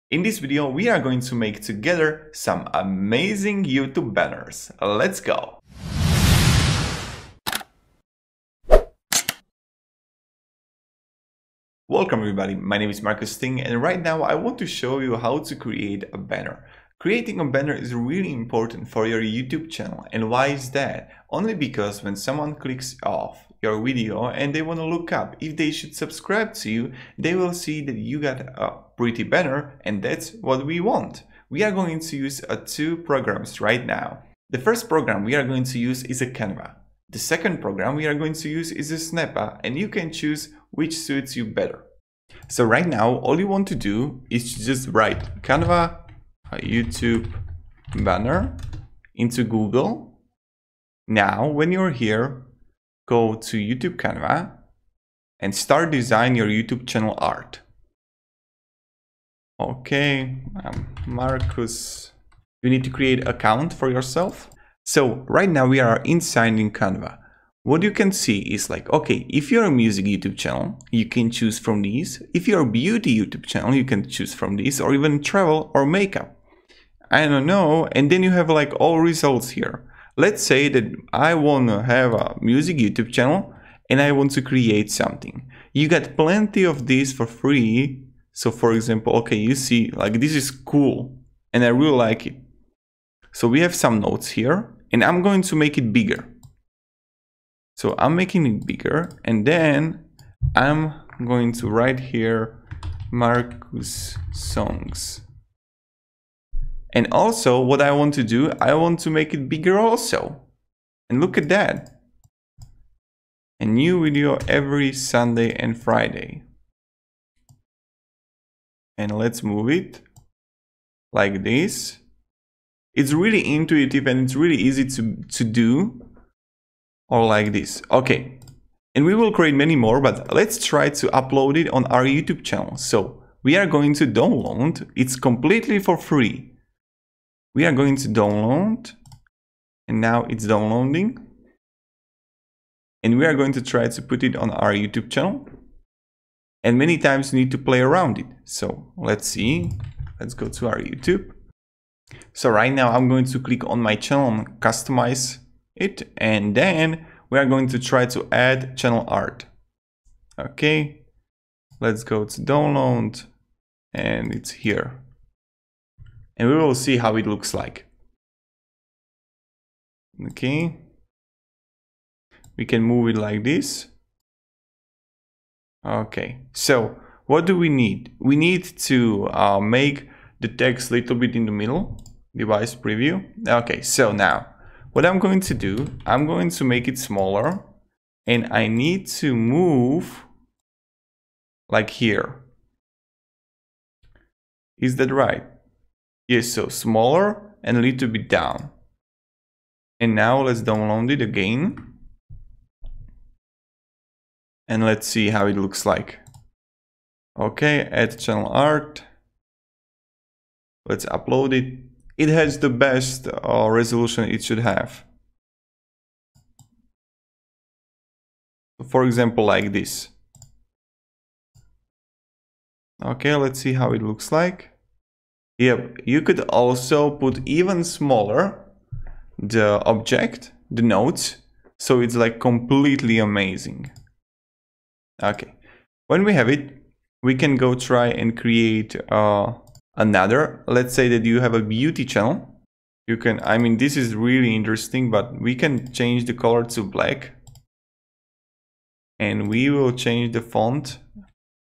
In this video, we are going to make together some amazing YouTube banners. Let's go! Welcome everybody, my name is Marcus Sting and right now I want to show you how to create a banner. Creating a banner is really important for your YouTube channel. And why is that? Only because when someone clicks off your video and they want to look up if they should subscribe to you, they will see that you got a pretty banner, and that's what we want. We are going to use two programs right now. The first program we are going to use is a Canva. The second program we are going to use is a Snappa, and you can choose which suits you better. So right now all you want to do is to just write Canva YouTube banner into Google. Now when you're here, go to YouTube Canva and start design your YouTube channel art. Okay, Marcus, you need to create an account for yourself. So right now we are inside in Canva. What you can see is like, okay, if you're a music YouTube channel, you can choose from these. If you're a beauty YouTube channel, you can choose from these, or even travel or makeup. I don't know. And then you have like all results here. Let's say that I want to have a music YouTube channel and I want to create something. You got plenty of these for free. So for example, okay, you see like this is cool and I really like it. So we have some notes here and I'm going to make it bigger. So I'm making it bigger and then I'm going to write here Marcus songs. And also what I want to do, I want to make it bigger also. And look at that. A new video every Sunday and Friday. And let's move it like this. It's really intuitive and it's really easy to do. Or like this. Okay. And we will create many more, but let's try to upload it on our YouTube channel. So we are going to download. It's completely for free. We are going to download. And now it's downloading. And we are going to try to put it on our YouTube channel. And many times you need to play around it. So let's see. Let's go to our YouTube. So right now I'm going to click on my channel and customize it, and then we are going to try to add channel art. Okay, let's go to download and it's here, and we will see how it looks like. Okay, we can move it like this. Okay, so what do we need? We need to make the text a little bit in the middle, device preview. Okay, so now what I'm going to do, I'm going to make it smaller and I need to move like here. Is that right? Yes, so smaller and a little bit down. And now let's download it again. And let's see how it looks like. Okay, add channel art. Let's upload it. It has the best resolution it should have. For example, like this. Okay, let's see how it looks like. Yep, you could also put even smaller the object, the notes, so it's like completely amazing. Okay, when we have it, we can go try and create another. Let's say that you have a beauty channel. You can, I mean, this is really interesting, but we can change the color to black. And we will change the font.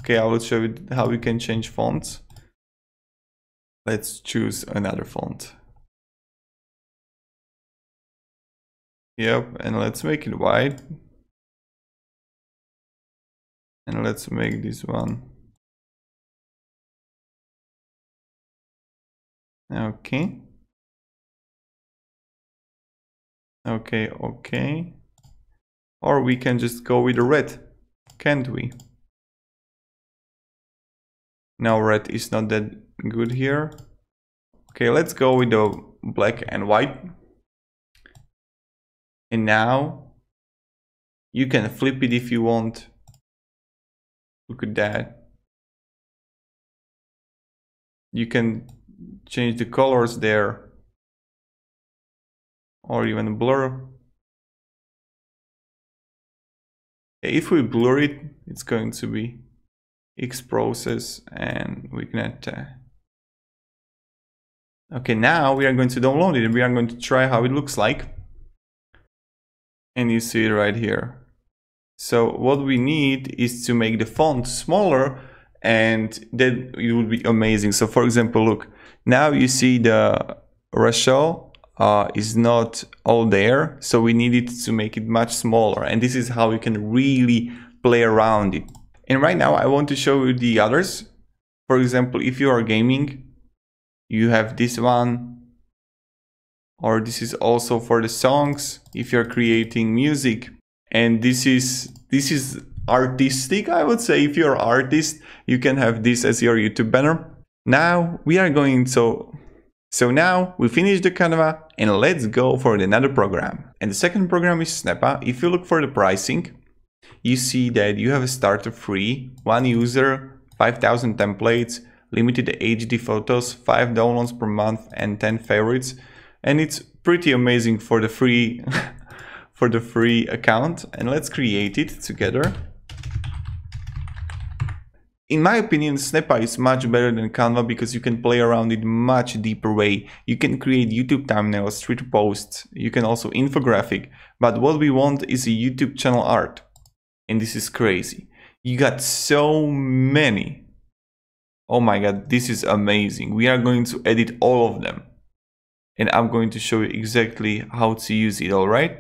Okay, I will show you how we can change fonts. Let's choose another font. Yep, and let's make it white. And let's make this one. Okay. Okay. Or we can just go with the red, can't we? Now red is not that good here. Okay, let's go with the black and white. And now you can flip it if you want. Look at that. You can change the colors there, or even blur. If we blur it, it's going to be X process, and we can add. Okay, now we are going to download it and we are going to try how it looks like. And you see it right here. So what we need is to make the font smaller, and then it will be amazing. So for example, look, now you see the Rachel is not all there. So we needed to make it much smaller. And this is how you can really play around it. And right now I want to show you the others. For example, if you are gaming, you have this one, or this is also for the songs if you're creating music. And this is artistic, I would say. If you're an artist, you can have this as your YouTube banner. Now we are going so now we finished the Canva, and let's go for another program. And the second program is Snappa. If you look for the pricing, you see that you have a starter free, 1 user, 5,000 templates, limited HD photos, 5 downloads per month, and 10 favorites. And it's pretty amazing for the free for the free account. And let's create it together. In my opinion, Snappa is much better than Canva because you can play around it much deeper way. You can create YouTube thumbnails, Twitter posts, you can also infographic. But what we want is a YouTube channel art. And this is crazy. You got so many. Oh my god, this is amazing. We are going to edit all of them. And I'm going to show you exactly how to use it, alright?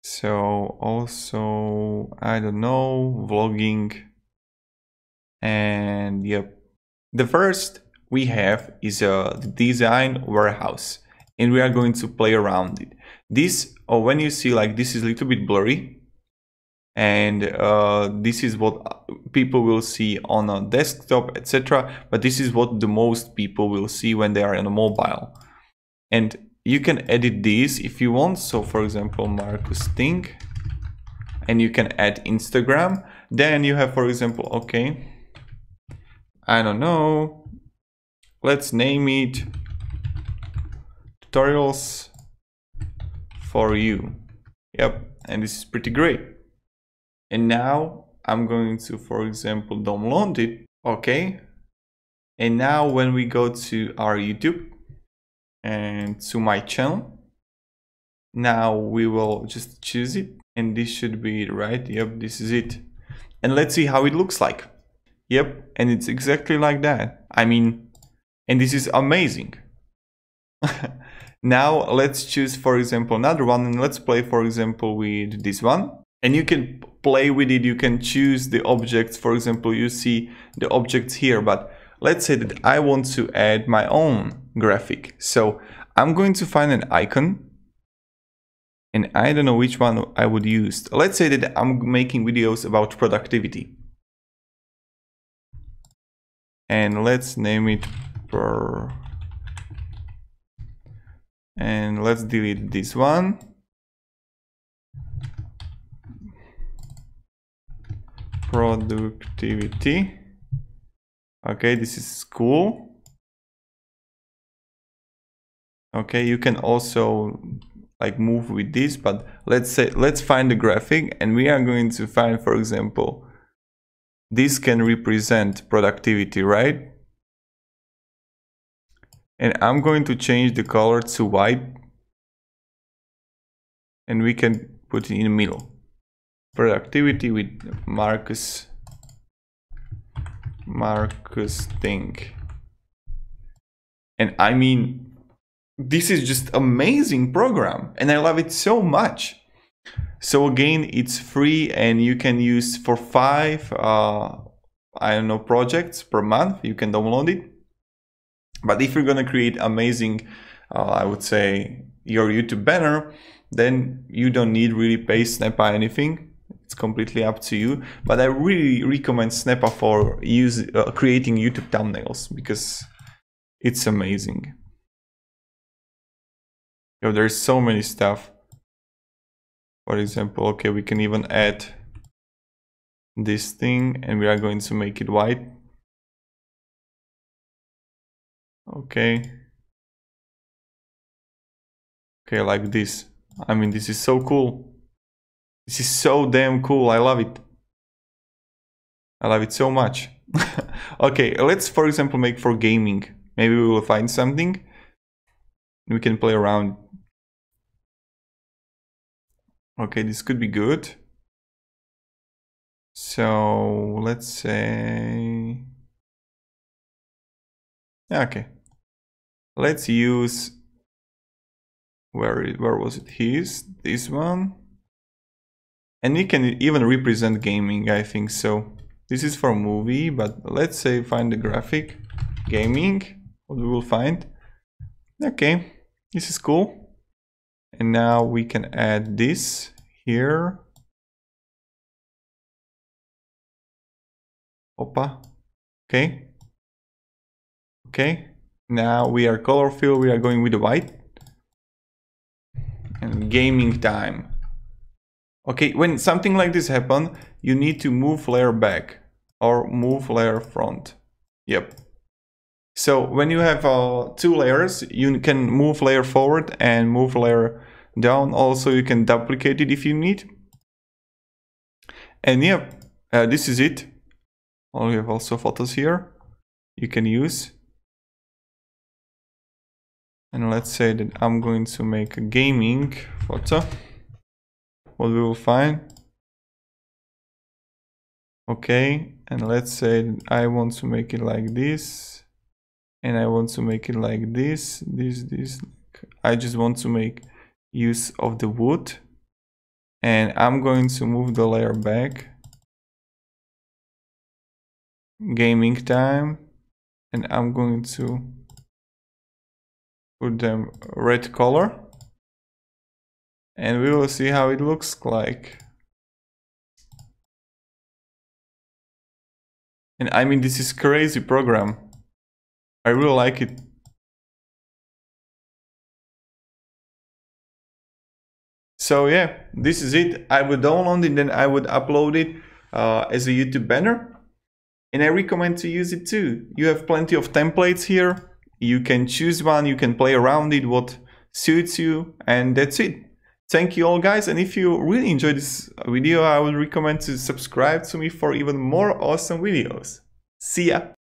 So also, I don't know, vlogging. And yep. The first we have is a design warehouse. And we are going to play around it. This, or when you see like this is a little bit blurry. And this is what people will see on a desktop, etc. But this is what the most people will see when they are on a mobile. And you can edit these if you want. So for example, Marcus Think, and you can add Instagram. Then you have, for example, okay, I don't know, let's name it tutorials for you. Yep, and this is pretty great. And now I'm going to, for example, download it. Okay. And now when we go to our YouTube and to my channel, now we will just choose it. And this should be it, right? Yep, this is it. And let's see how it looks like. Yep, and it's exactly like that. I mean, and this is amazing. Now let's choose, for example, another one, and let's play, for example, with this one. And you can play with it, you can choose the objects. For example, you see the objects here, but let's say that I want to add my own graphic. So I'm going to find an icon, and I don't know which one I would use. Let's say that I'm making videos about productivity. And let's name it and let's delete this one. Productivity. Okay, this is cool. Okay, you can also like move with this, but let's find the graphic, and we are going to find, for example, this can represent productivity, right? And I'm going to change the color to white, and we can put it in the middle. Productivity with Marcus Think. And I mean, this is just amazing program, and I love it so much. So again, it's free, and you can use for 5 I don't know, projects per month. You can download it. But if you're gonna create amazing, I would say, your YouTube banner, then you don't need really pay Snappa anything. It's completely up to you. But I really recommend Snappa for creating YouTube thumbnails, because it's amazing. Yo, there's so many stuff. For example, okay, we can even add this thing, and we are going to make it white. Okay. Okay, like this. I mean, this is so cool. This is so damn cool. I love it. I love it so much. Okay, let's for example make for gaming. Maybe we will find something. We can play around. Okay, this could be good. So let's say, okay, let's use, where was it? This one. And we can even represent gaming, I think so. This is for movie, but let's say find the graphic, gaming, what we will find. Okay, this is cool. And now we can add this here. Opa. Okay. Okay. Now we are color fill, we are going with the white. And gaming time. Okay, when something like this happens, you need to move layer back or move layer front. Yep. So when you have 2 layers, you can move layer forward and move layer down. Also, you can duplicate it if you need. And yep, this is it. Oh, we have also photos here you can use. And let's say that I'm going to make a gaming photo. What we will find. Okay, and let's say that I want to make it like this. And I want to make it like this. I just want to make use of the wood. And I'm going to move the layer back. Gaming time. And I'm going to put them red color. And we will see how it looks like. And I mean, this is crazy program. I really like it. So yeah, this is it. I would download it, then I would upload it as a YouTube banner. And I recommend to use it too. You have plenty of templates here. You can choose one, you can play around it, what suits you, and that's it. Thank you all guys, and if you really enjoyed this video, I would recommend to subscribe to me for even more awesome videos. See ya!